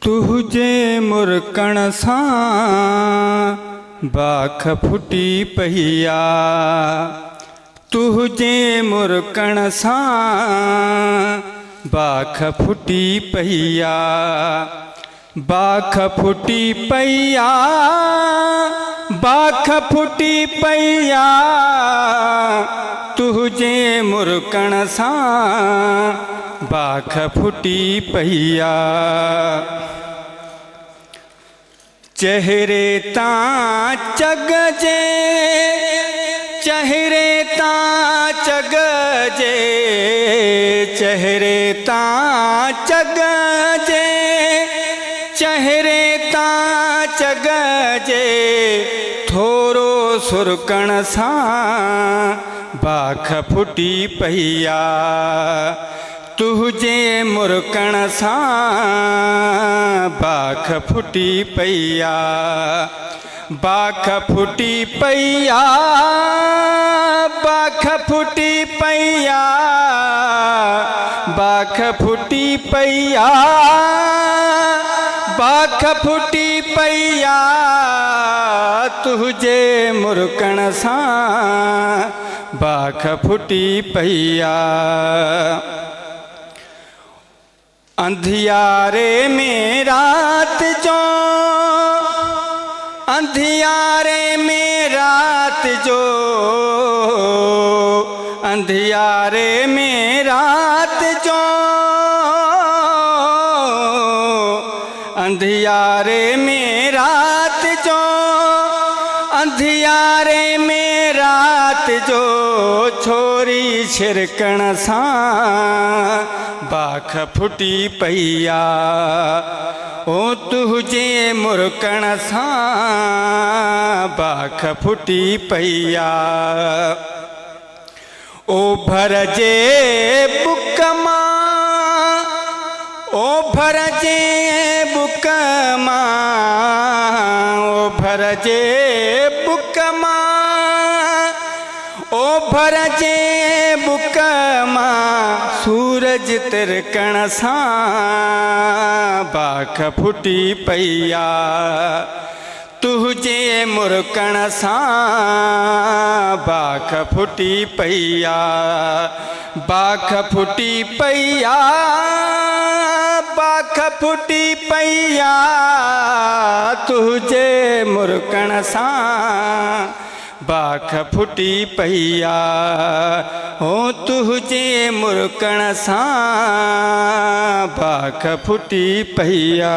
तुझे मुरकण सां बाख फुटी पहिया। तुझे मुरकण सां बाख फुटी पहिया। बाख फुटी पहिया, बाख फुटी पहिया। तुझे मुरकण सां बाख फुटी पहिया। चेहरे तां चगजे, चेहरे तां चगजे, चेहरे तां चगजे, चेहरे तां चगजे। थोरो सुरकण सां बाख फुटी पहिया। तुझे मुरकण सां बाख फुटी पहिया। बाख फुटी पहिया, बाख फुटी पहिया, बाख फुटी पहिया, बाख फुटी पहिया। तुझे मुरकण सां बाख फुटी पहिया। अंधियारे में रात जो, अंधियारे में रात जो, अंधियारे में रात जो, अंधियारे में रात जो, अंधियारे में रात जो। छोरी छिरकण सां बाख फुटी पहिया। ओ तुझे मुरकण सां बाख फुटी पहिया। ओ भरजे बुक मां, ओ भरजे बुक मां, ओ भरजे बुक मां, ओ भरजे बुक मां। सूरज तिरकण सां बाख फुटी पहिया। तुझे मुरकण सां बाख फुटी पहिया। बाख फुटी पहिया, बाख फुटी पहिया। तुझे मुरकण सां बाख फुटी पहिया। हो तुझे मुरकण सां बाख फुटी पहिया।